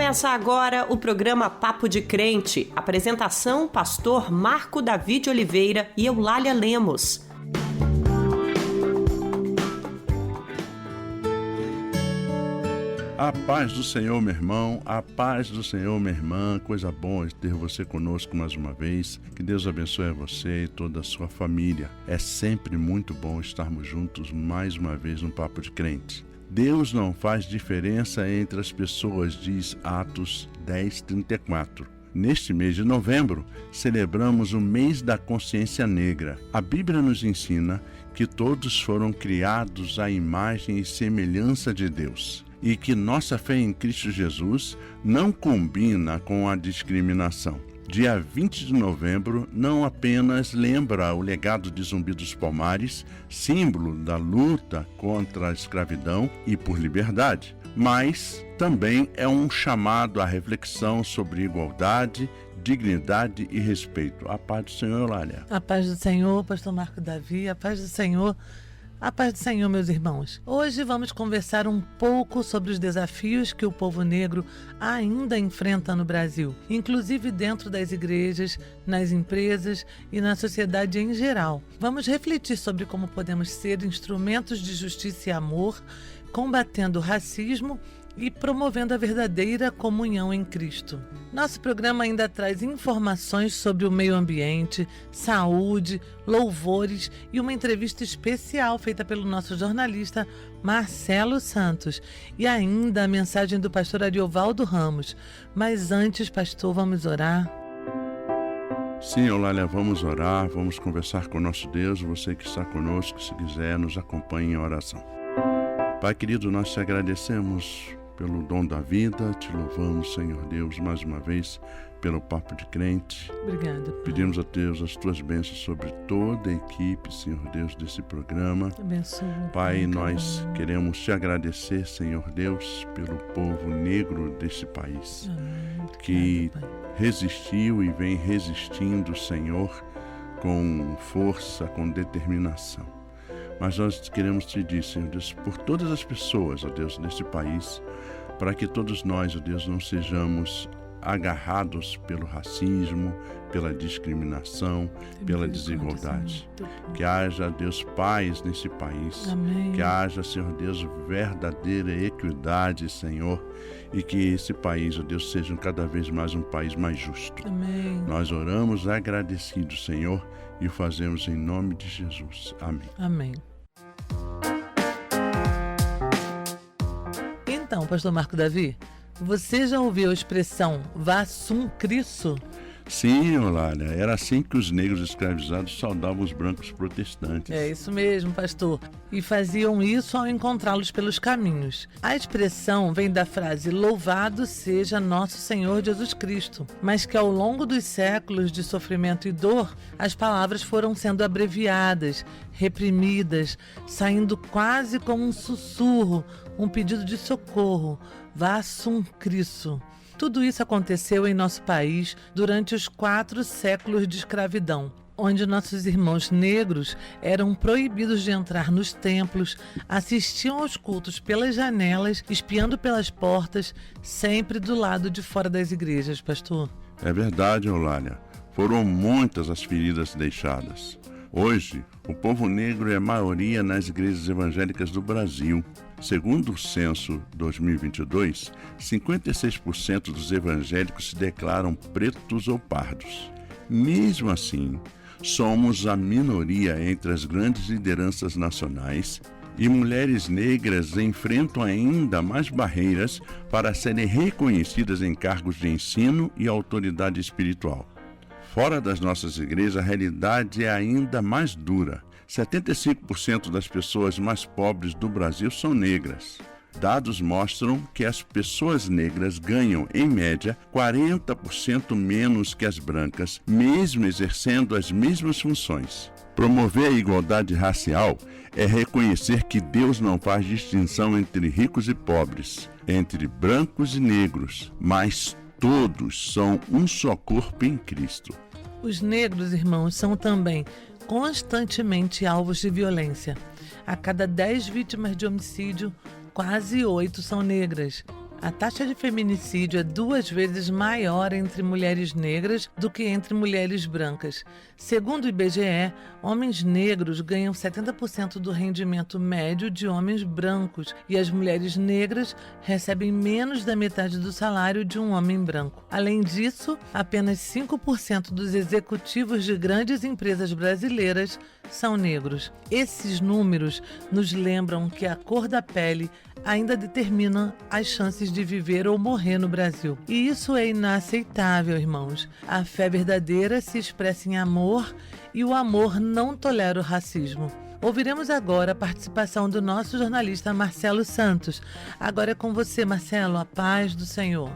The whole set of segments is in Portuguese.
Começa agora o programa Papo de Crente. Apresentação, pastor Marco David Oliveira e Eulália Lemos. A paz do Senhor, meu irmão, a paz do Senhor, minha irmã, coisa boa ter você conosco mais uma vez. Que Deus abençoe a você e toda a sua família. É sempre muito bom estarmos juntos mais uma vez no Papo de Crente. Deus não faz diferença entre as pessoas, diz Atos 10:34. Neste mês de novembro, celebramos o mês da consciência negra. A Bíblia nos ensina que todos foram criados à imagem e semelhança de Deus e que nossa fé em Cristo Jesus não combina com a discriminação. Dia 20 de novembro não apenas lembra o legado de Zumbi dos Palmares, símbolo da luta contra a escravidão e por liberdade, mas também é um chamado à reflexão sobre igualdade, dignidade e respeito. A paz do Senhor, Eulália. A paz do Senhor, pastor Marco Davi, a paz do Senhor. A paz do Senhor, meus irmãos. Hoje vamos conversar um pouco sobre os desafios que o povo negro ainda enfrenta no Brasil, inclusive dentro das igrejas, nas empresas e na sociedade em geral. Vamos refletir sobre como podemos ser instrumentos de justiça e amor, combatendo o racismo e promovendo a verdadeira comunhão em Cristo. Nosso programa ainda traz informações sobre o meio ambiente, saúde, louvores e uma entrevista especial feita pelo nosso jornalista Marcelo Santos e ainda a mensagem do pastor Ariovaldo Ramos. Mas antes, pastor, vamos orar. Sim, Eulália, vamos orar, vamos conversar com o nosso Deus. Você que está conosco, se quiser, nos acompanhe em oração. Pai querido, nós te agradecemos pelo dom da vida, te louvamos, Senhor Deus, mais uma vez, pelo Papo de Crente. Obrigada, Pai. Pedimos a Deus as tuas bênçãos sobre toda a equipe, Senhor Deus, desse programa. Abençoa, Pai, nós queremos te agradecer, Senhor Deus, pelo povo negro desse país. Amém. Que Obrigada, Pai. resistiu e vem resistindo, Senhor, com força, com determinação. Mas nós queremos te dizer, Senhor Deus, por todas as pessoas, ó Deus, neste país, para que todos nós, ó Deus, não sejamos agarrados pelo racismo, pela discriminação, pela desigualdade. Que haja, Deus, paz nesse país. Amém. Que haja, Senhor Deus, verdadeira equidade, Senhor, e que esse país, ó Deus, seja cada vez mais um país mais justo. Amém. Nós oramos agradecidos, Senhor, e o fazemos em nome de Jesus. Amém. Amém. Então, pastor Marco Davi, você já ouviu a expressão Vassum Cristo? Sim, Eulália, era assim que os negros escravizados saudavam os brancos protestantes. É isso mesmo, pastor. E faziam isso ao encontrá-los pelos caminhos. A expressão vem da frase louvado seja nosso Senhor Jesus Cristo, mas que ao longo dos séculos de sofrimento e dor, as palavras foram sendo abreviadas, reprimidas, saindo quase como um sussurro, um pedido de socorro. Vassum Cristo. Tudo isso aconteceu em nosso país durante os 4 séculos de escravidão, onde nossos irmãos negros eram proibidos de entrar nos templos, assistiam aos cultos pelas janelas, espiando pelas portas, sempre do lado de fora das igrejas, pastor. É verdade, Eulália. Foram muitas as feridas deixadas. Hoje, o povo negro é a maioria nas igrejas evangélicas do Brasil. Segundo o censo 2022, 56% dos evangélicos se declaram pretos ou pardos. Mesmo assim, somos a minoria entre as grandes lideranças nacionais e mulheres negras enfrentam ainda mais barreiras para serem reconhecidas em cargos de ensino e autoridade espiritual. Fora das nossas igrejas, a realidade é ainda mais dura. 75% das pessoas mais pobres do Brasil são negras. Dados mostram que as pessoas negras ganham, em média, 40% menos que as brancas, mesmo exercendo as mesmas funções. Promover a igualdade racial é reconhecer que Deus não faz distinção entre ricos e pobres, entre brancos e negros, mas todos são um só corpo em Cristo. Os negros, irmãos, são também constantemente alvos de violência. A cada 10 vítimas de homicídio, quase 8 são negras. A taxa de feminicídio é 2 vezes maior entre mulheres negras do que entre mulheres brancas. Segundo o IBGE, homens negros ganham 70% do rendimento médio de homens brancos e as mulheres negras recebem menos da metade do salário de um homem branco. Além disso, apenas 5% dos executivos de grandes empresas brasileiras são negros. Esses números nos lembram que a cor da pele ainda determina as chances de viver ou morrer no Brasil. E isso é inaceitável, irmãos. A fé verdadeira se expressa em amor e o amor não tolera o racismo. Ouviremos agora a participação do nosso jornalista Marcelo Santos. Agora é com você, Marcelo, a paz do Senhor.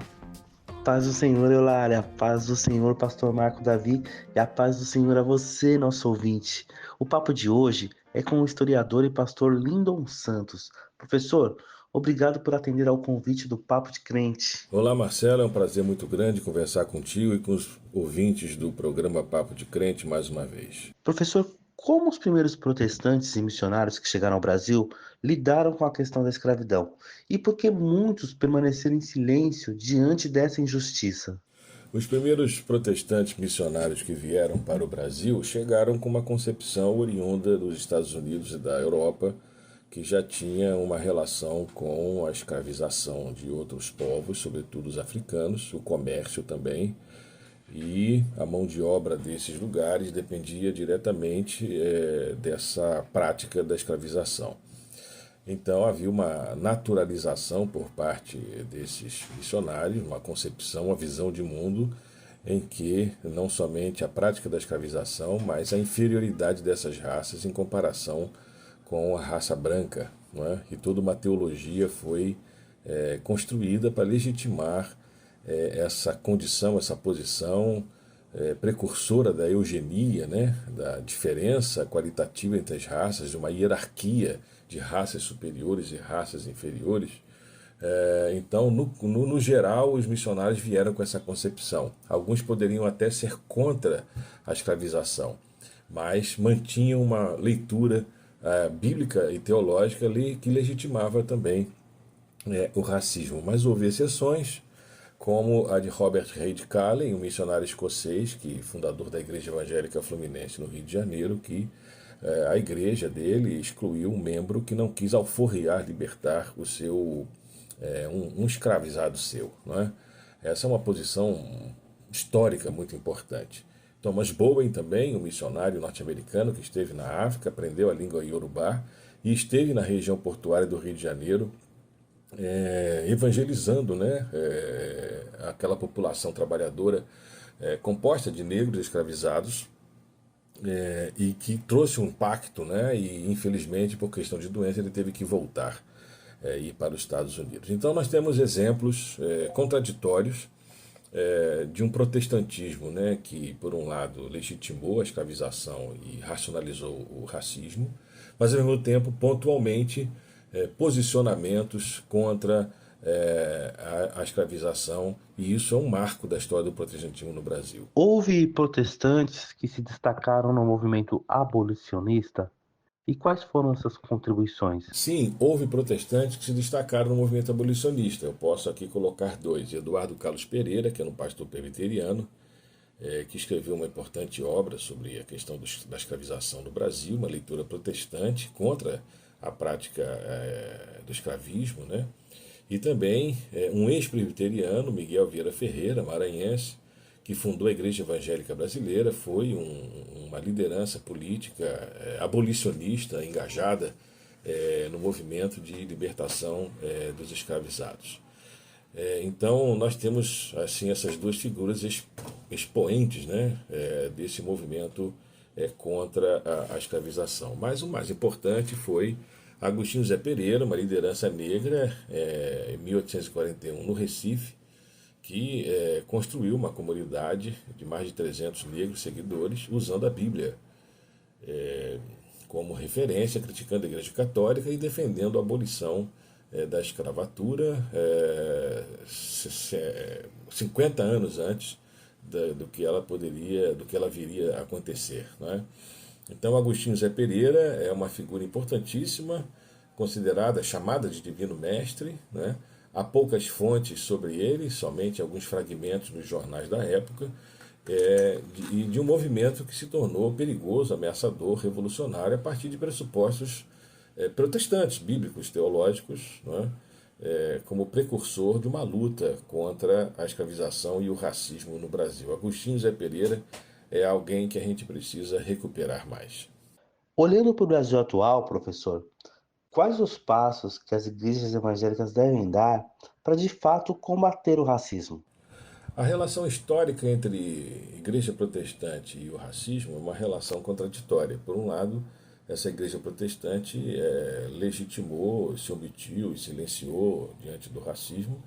Paz do Senhor, Eulália, a paz do Senhor, pastor Marco Davi, e a paz do Senhor a você, nosso ouvinte. O papo de hoje é com o historiador e pastor Lindon Santos. Professor, obrigado por atender ao convite do Papo de Crente. Olá, Marcelo, é um prazer muito grande conversar contigo e com os ouvintes do programa Papo de Crente mais uma vez. Professor, como os primeiros protestantes e missionários que chegaram ao Brasil lidaram com a questão da escravidão? E por que muitos permaneceram em silêncio diante dessa injustiça? Os primeiros protestantes missionários que vieram para o Brasil chegaram com uma concepção oriunda dos Estados Unidos e da Europa, que já tinha uma relação com a escravização de outros povos, sobretudo os africanos, o comércio também, e a mão de obra desses lugares dependia diretamente dessa prática da escravização. Então havia uma naturalização por parte desses missionários, uma concepção, uma visão de mundo em que não somente a prática da escravização, mas a inferioridade dessas raças em comparação com a raça branca, não é? E toda uma teologia foi construída para legitimar essa condição, essa posição precursora da eugenia, né? Da diferença qualitativa entre as raças, de uma hierarquia de raças superiores e raças inferiores. Então, no geral, os missionários vieram com essa concepção. Alguns poderiam até ser contra a escravização, mas mantinham uma leitura bíblica e teológica ali que legitimava também o racismo. Mas houve exceções, como a de Robert Reid Callen, um missionário escocês, fundador da Igreja Evangélica Fluminense no Rio de Janeiro, que a igreja dele excluiu um membro que não quis alforriar, libertar o seu um escravizado seu, não é? Essa é uma posição histórica muito importante. Thomas Bowen também, um missionário norte-americano que esteve na África, aprendeu a língua iorubá e esteve na região portuária do Rio de Janeiro, evangelizando, né, aquela população trabalhadora composta de negros escravizados, e que trouxe um impacto, né, e infelizmente por questão de doença ele teve que voltar e ir para os Estados Unidos. Então nós temos exemplos contraditórios de um protestantismo, né, que por um lado legitimou a escravização e racionalizou o racismo, mas ao mesmo tempo pontualmente posicionamentos contra a escravização, e isso é um marco da história do protestantismo no Brasil. Houve protestantes que se destacaram no movimento abolicionista? E quais foram essas contribuições? Sim, houve protestantes que se destacaram no movimento abolicionista. Eu posso aqui colocar dois. Eduardo Carlos Pereira, que era um pastor presbiteriano, que escreveu uma importante obra sobre a questão da escravização no Brasil, uma leitura protestante contra a prática do escravismo, né? E também um ex-presbiteriano, Miguel Vieira Ferreira, maranhense, que fundou a Igreja Evangélica Brasileira, foi uma liderança política abolicionista, engajada no movimento de libertação dos escravizados. Então, nós temos assim essas duas figuras expoentes, né, desse movimento contra a escravização. Mas o mais importante foi Agostinho Zé Pereira, uma liderança negra, em 1841, no Recife, que construiu uma comunidade de mais de 300 negros seguidores, usando a Bíblia como referência, criticando a Igreja Católica e defendendo a abolição da escravatura 50 anos antes do que ela viria a acontecer, não é? Então, Agostinho Zé Pereira é uma figura importantíssima, considerada, chamada de divino mestre, né? Há poucas fontes sobre ele, somente alguns fragmentos nos jornais da época, e de um movimento que se tornou perigoso, ameaçador, revolucionário, a partir de pressupostos protestantes, bíblicos, teológicos, não é? Como precursor de uma luta contra a escravização e o racismo no Brasil. Agostinho Zé Pereira é alguém que a gente precisa recuperar mais. Olhando para o Brasil atual, professor, quais os passos que as igrejas evangélicas devem dar para de fato combater o racismo? A relação histórica entre igreja protestante e o racismo é uma relação contraditória. Por um lado, essa igreja protestante legitimou, se omitiu e silenciou diante do racismo,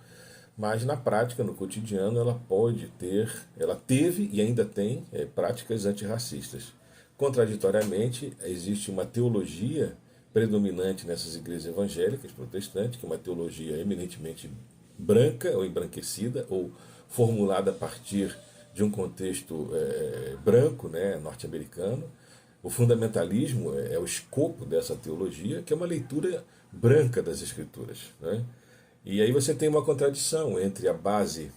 mas na prática, no cotidiano, ela teve e ainda tem práticas antirracistas. Contraditoriamente, existe uma teologia predominante nessas igrejas evangélicas protestantes, que é uma teologia eminentemente branca ou embranquecida, ou formulada a partir de um contexto branco, né, norte-americano. O fundamentalismo é o escopo dessa teologia, que é uma leitura branca das Escrituras, né? E aí você tem uma contradição entre a base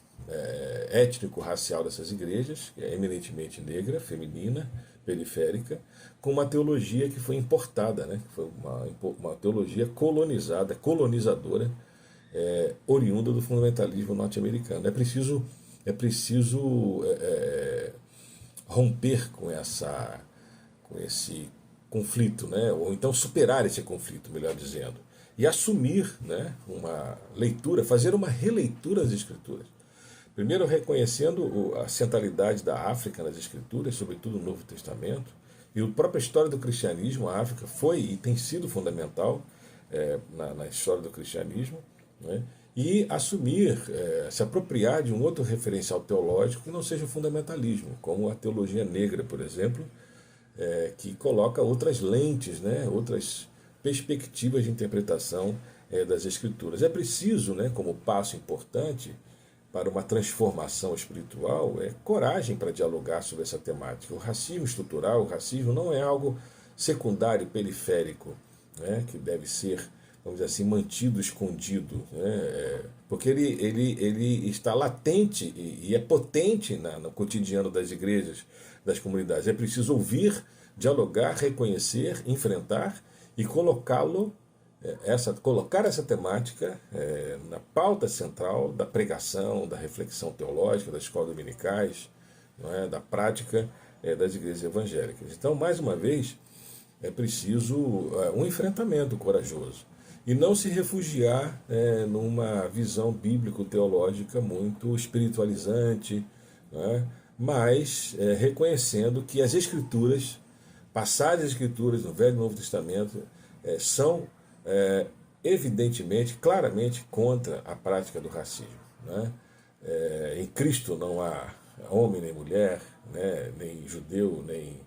étnico-racial dessas igrejas, que é eminentemente negra, feminina, periférica, com uma teologia que foi importada, né? Foi uma teologia colonizada, colonizadora, oriunda do fundamentalismo norte-americano. É preciso romper com esse conflito, né? Ou então superar esse conflito, melhor dizendo, e assumir, né, uma leitura, fazer uma releitura das Escrituras. Primeiro, reconhecendo a centralidade da África nas Escrituras, sobretudo no Novo Testamento, e a própria história do cristianismo. A África foi e tem sido fundamental na história do cristianismo, né? E assumir, se apropriar de um outro referencial teológico que não seja o fundamentalismo, como a teologia negra, por exemplo, que coloca outras lentes, né, outras perspectivas de interpretação das Escrituras. É preciso, né, como passo importante para uma transformação espiritual, coragem para dialogar sobre essa temática. O racismo estrutural, o racismo não é algo secundário, periférico, né, que deve ser, vamos dizer assim, mantido escondido, né, porque ele está latente e é potente no cotidiano das igrejas, das comunidades. É preciso ouvir, dialogar, reconhecer, enfrentar e colocar essa temática na pauta central da pregação, da reflexão teológica, das escolas dominicais, não é? Da prática das igrejas evangélicas. Então, mais uma vez, é preciso um enfrentamento corajoso e não se refugiar numa visão bíblico-teológica muito espiritualizante, não é? Mas reconhecendo que as Escrituras, passagens Escrituras no Velho e Novo Testamento, são evidentemente, claramente contra a prática do racismo, né? Em Cristo não há homem nem mulher, né? Nem judeu, nem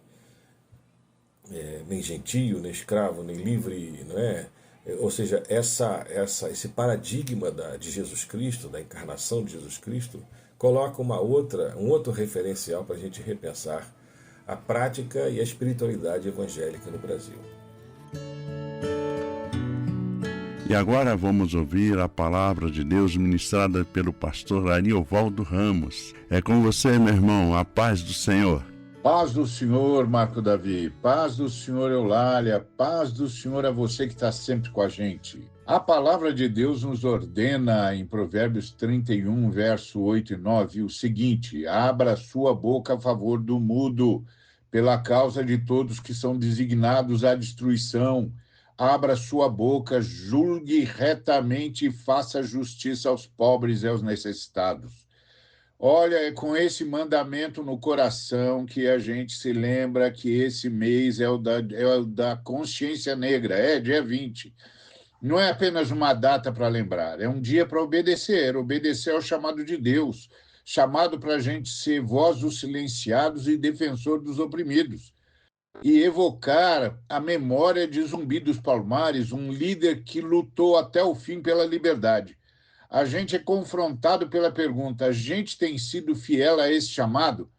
gentio, nem escravo, nem livre, não é? Ou seja, esse paradigma de Jesus Cristo, da encarnação de Jesus Cristo, coloca um outro referencial para a gente repensar a prática e a espiritualidade evangélica no Brasil. E agora vamos ouvir a palavra de Deus ministrada pelo pastor Ariovaldo Ramos. É com você, meu irmão, a paz do Senhor. Paz do Senhor, Marco Davi, paz do Senhor, Eulália, paz do Senhor a você que está sempre com a gente. A palavra de Deus nos ordena em Provérbios 31, verso 8 e 9, o seguinte: abra sua boca a favor do mudo, pela causa de todos que são designados à destruição. Abra sua boca, julgue retamente e faça justiça aos pobres e aos necessitados. Olha, é com esse mandamento no coração que a gente se lembra que esse mês é o da consciência negra, dia 20. Não é apenas uma data para lembrar, é um dia para obedecer ao chamado de Deus, chamado para a gente ser voz dos silenciados e defensor dos oprimidos. E evocar a memória de Zumbi dos Palmares, um líder que lutou até o fim pela liberdade. A gente é confrontado pela pergunta: a gente tem sido fiel a esse chamado?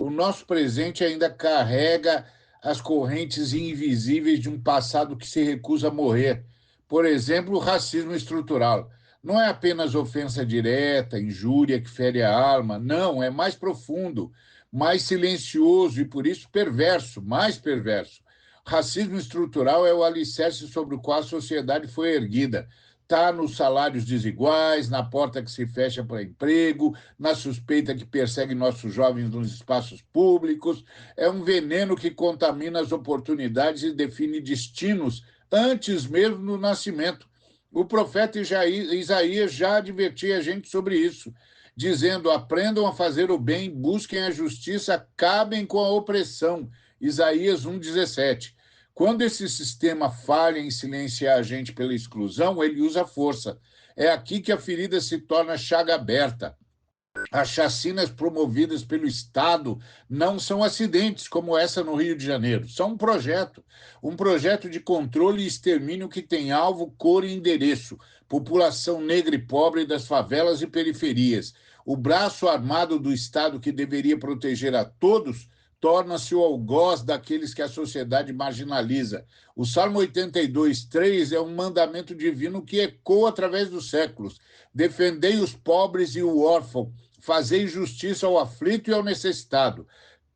O nosso presente ainda carrega as correntes invisíveis de um passado que se recusa a morrer. Por exemplo, o racismo estrutural. Não é apenas ofensa direta, injúria que fere a alma. Não, é mais profundo, mais silencioso e, por isso, perverso, mais perverso. Racismo estrutural é o alicerce sobre o qual a sociedade foi erguida. Está nos salários desiguais, na porta que se fecha para emprego, na suspeita que persegue nossos jovens nos espaços públicos. É um veneno que contamina as oportunidades e define destinos antes mesmo do nascimento. O profeta Isaías já advertia a gente sobre isso, dizendo: aprendam a fazer o bem, busquem a justiça, acabem com a opressão. Isaías 1,17. Quando esse sistema falha em silenciar a gente pela exclusão, ele usa força. É aqui que a ferida se torna chaga aberta. As chacinas promovidas pelo Estado não são acidentes como essa no Rio de Janeiro. São um projeto de controle e extermínio que tem alvo, cor e endereço. População negra e pobre das favelas e periferias. O braço armado do Estado que deveria proteger a todos torna-se o algoz daqueles que a sociedade marginaliza. O Salmo 82:3 é um mandamento divino que ecoa através dos séculos. Defendei os pobres e o órfão, fazei justiça ao aflito e ao necessitado.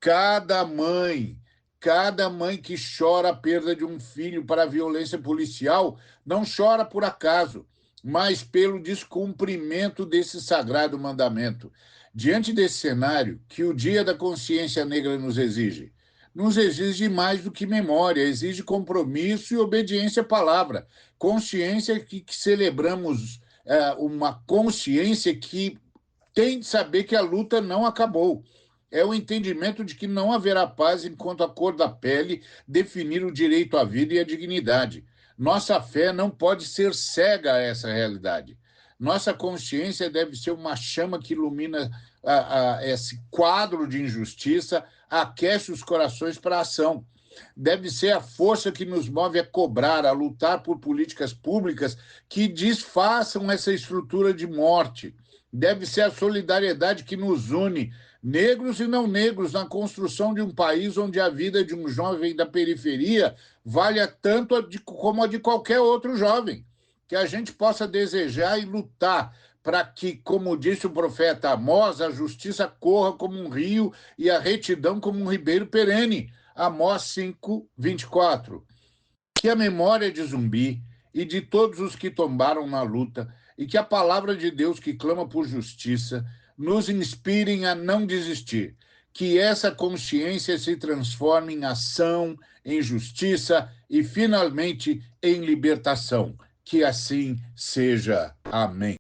Cada mãe que chora a perda de um filho para a violência policial não chora por acaso, mas pelo descumprimento desse sagrado mandamento. Diante desse cenário, que o Dia da Consciência Negra nos exige? Nos exige mais do que memória, exige compromisso e obediência à palavra. Consciência que celebramos, uma consciência que tem de saber que a luta não acabou. É o entendimento de que não haverá paz enquanto a cor da pele definir o direito à vida e à dignidade. Nossa fé não pode ser cega a essa realidade. Nossa consciência deve ser uma chama que ilumina esse quadro de injustiça, aquece os corações para a ação. Deve ser a força que nos move a cobrar, a lutar por políticas públicas que desfaçam essa estrutura de morte. Deve ser a solidariedade que nos une, negros e não negros, na construção de um país onde a vida de um jovem da periferia valha tanto como a de qualquer outro jovem. Que a gente possa desejar e lutar para que, como disse o profeta Amós, a justiça corra como um rio e a retidão como um ribeiro perene. Amós 5:24. Que a memória de Zumbi e de todos os que tombaram na luta e que a palavra de Deus que clama por justiça nos inspirem a não desistir. Que essa consciência se transforme em ação, em justiça e, finalmente, em libertação. Que assim seja. Amém.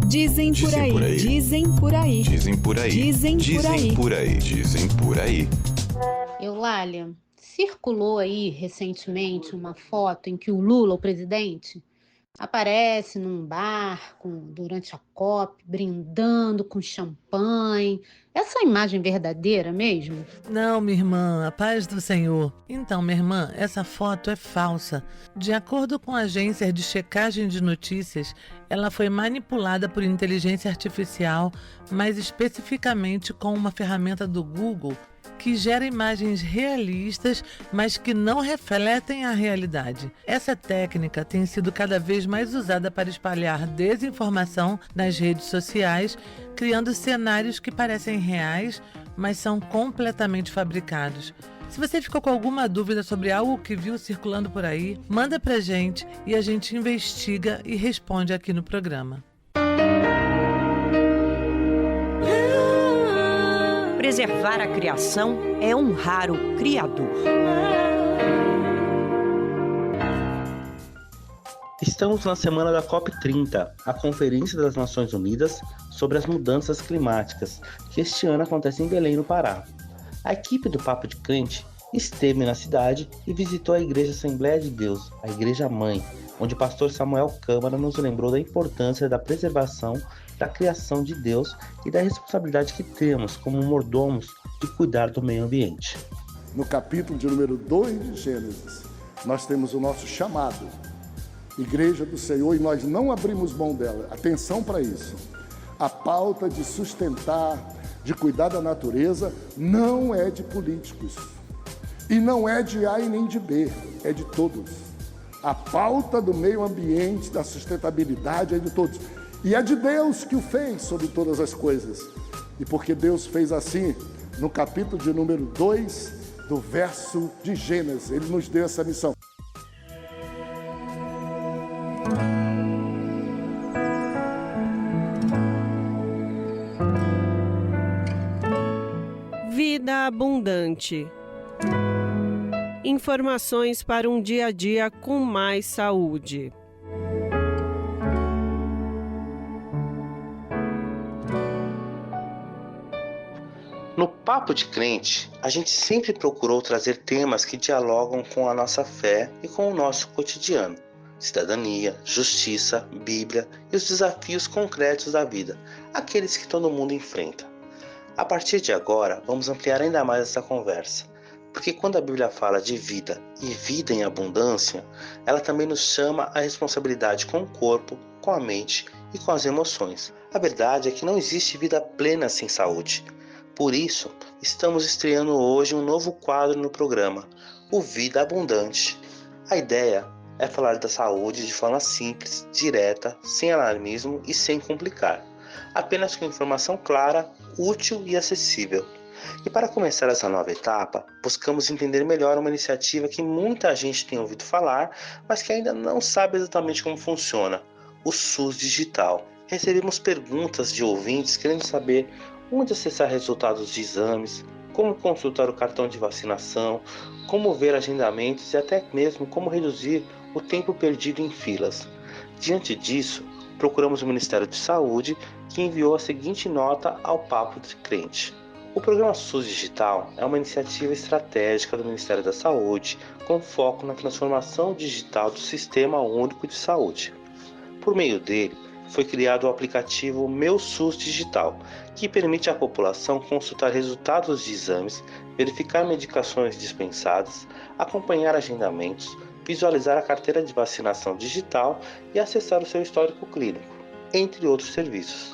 Dizem por aí, dizem por aí, dizem por aí, dizem por aí, dizem por aí. Eulália, circulou aí recentemente uma foto em que o Lula, o presidente, aparece num barco durante a COP, brindando com champanhe. Essa imagem verdadeira mesmo? Não, minha irmã, a paz do Senhor. Então, minha irmã, essa foto é falsa. De acordo com a agência de checagem de notícias, ela foi manipulada por inteligência artificial, mais especificamente com uma ferramenta do Google, que gera imagens realistas, mas que não refletem a realidade. Essa técnica tem sido cada vez mais usada para espalhar desinformação nas redes sociais, criando cenários que parecem reais, mas são completamente fabricados. Se você ficou com alguma dúvida sobre algo que viu circulando por aí, manda pra gente e a gente investiga e responde aqui no programa. Preservar a criação é honrar o Criador. Estamos na semana da COP30, a Conferência das Nações Unidas sobre as Mudanças Climáticas, que este ano acontece em Belém, no Pará. A equipe do Papo de Crente esteve na cidade e visitou a Igreja Assembleia de Deus, a Igreja Mãe, onde o pastor Samuel Câmara nos lembrou da importância da preservação da criação de Deus e da responsabilidade que temos como mordomos de cuidar do meio ambiente. No capítulo de número 2 de Gênesis, nós temos o nosso chamado, Igreja do Senhor, e nós não abrimos mão dela. Atenção para isso. A pauta de sustentar, de cuidar da natureza, não é de políticos. E não é de A e nem de B, é de todos. A pauta do meio ambiente, da sustentabilidade é de todos. E é de Deus que o fez sobre todas as coisas. E porque Deus fez assim, no capítulo de número 2 do verso de Gênesis, Ele nos deu essa missão. Vida abundante. Informações para um dia a dia com mais saúde. No Papo de Crente, a gente sempre procurou trazer temas que dialogam com a nossa fé e com o nosso cotidiano. Cidadania, justiça, Bíblia e os desafios concretos da vida, aqueles que todo mundo enfrenta. A partir de agora, vamos ampliar ainda mais essa conversa, porque quando a Bíblia fala de vida e vida em abundância, ela também nos chama a responsabilidade com o corpo, com a mente e com as emoções. A verdade é que não existe vida plena sem saúde. Por isso, estamos estreando hoje um novo quadro no programa, o Vida Abundante. A ideia é falar da saúde de forma simples, direta, sem alarmismo e sem complicar. Apenas com informação clara, útil e acessível. E para começar essa nova etapa, buscamos entender melhor uma iniciativa que muita gente tem ouvido falar, mas que ainda não sabe exatamente como funciona, o SUS Digital. Recebemos perguntas de ouvintes querendo saber onde acessar resultados de exames, como consultar o cartão de vacinação, como ver agendamentos e até mesmo como reduzir o tempo perdido em filas. Diante disso, procuramos o Ministério de Saúde, que enviou a seguinte nota ao Papo de Crente. O programa SUS Digital é uma iniciativa estratégica do Ministério da Saúde, com foco na transformação digital do Sistema Único de Saúde. Por meio dele, foi criado o aplicativo Meu SUS Digital, que permite à população consultar resultados de exames, verificar medicações dispensadas, acompanhar agendamentos, visualizar a carteira de vacinação digital e acessar o seu histórico clínico, entre outros serviços.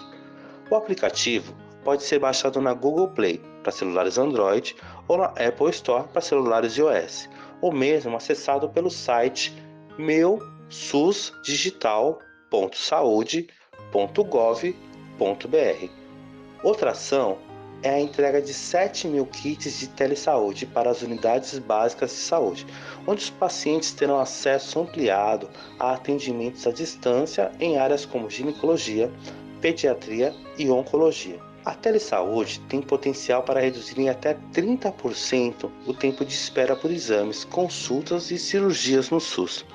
O aplicativo pode ser baixado na Google Play para celulares Android ou na Apple Store para celulares iOS, ou mesmo acessado pelo site meususdigital.saude.gov.br. Outra ação é a entrega de 7.000 kits de telesaúde para as unidades básicas de saúde, onde os pacientes terão acesso ampliado a atendimentos à distância em áreas como ginecologia, pediatria e oncologia. A telesaúde tem potencial para reduzir em até 30% o tempo de espera por exames, consultas e cirurgias no SUS.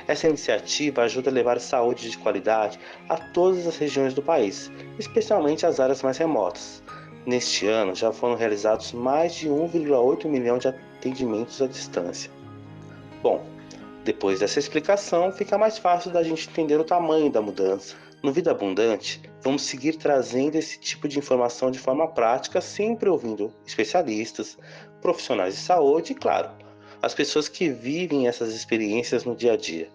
Essa iniciativa ajuda a levar saúde de qualidade a todas as regiões do país, especialmente as áreas mais remotas. Neste ano, já foram realizados mais de 1,8 milhão de atendimentos à distância. Bom, depois dessa explicação, fica mais fácil da gente entender o tamanho da mudança. No Vida Abundante, vamos seguir trazendo esse tipo de informação de forma prática, sempre ouvindo especialistas, profissionais de saúde e, claro, as pessoas que vivem essas experiências no dia a dia.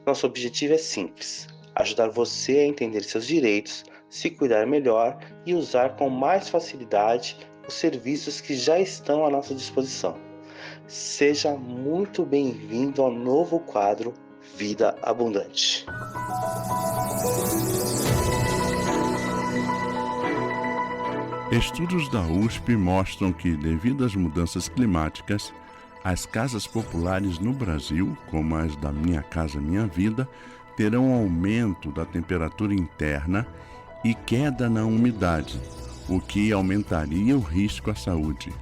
Nosso objetivo é simples: ajudar você a entender seus direitos, se cuidar melhor e usar com mais facilidade os serviços que já estão à nossa disposição. Seja muito bem-vindo ao novo quadro Vida Abundante. Estudos da USP mostram que, devido às mudanças climáticas, as casas populares no Brasil, como as da Minha Casa Minha Vida, terão aumento da temperatura interna e queda na umidade, o que aumentaria o risco à saúde.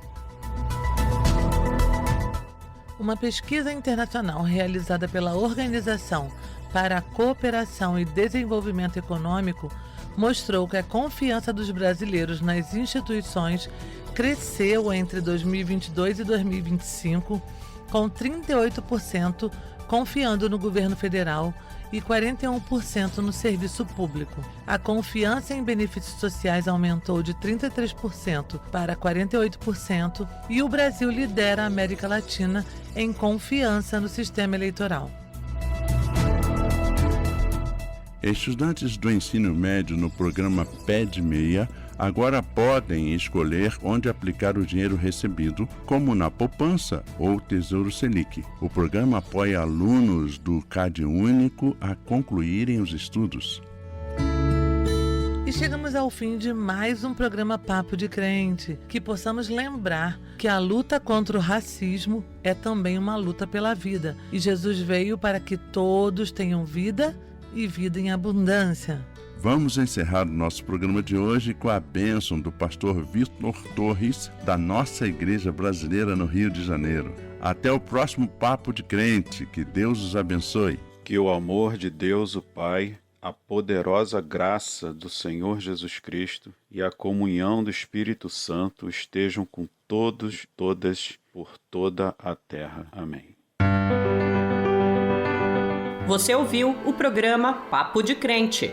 Uma pesquisa internacional realizada pela Organização para a Cooperação e Desenvolvimento Econômico mostrou que a confiança dos brasileiros nas instituições cresceu entre 2022 e 2025, com 38% confiando no governo federal e 41% no serviço público. A confiança em benefícios sociais aumentou de 33% para 48% e o Brasil lidera a América Latina em confiança no sistema eleitoral. Estudantes do ensino médio no programa PED-MEIA agora podem escolher onde aplicar o dinheiro recebido, como na poupança ou Tesouro Selic. O programa apoia alunos do CadÚnico a concluírem os estudos. E chegamos ao fim de mais um programa Papo de Crente. Que possamos lembrar que a luta contra o racismo é também uma luta pela vida. E Jesus veio para que todos tenham vida e vida em abundância. Vamos encerrar o nosso programa de hoje com a bênção do pastor Vitor Torres, da nossa Igreja Brasileira no Rio de Janeiro. Até o próximo Papo de Crente. Que Deus os abençoe. Que o amor de Deus, o Pai, a poderosa graça do Senhor Jesus Cristo e a comunhão do Espírito Santo estejam com todos, todas, por toda a terra. Amém. Você ouviu o programa Papo de Crente.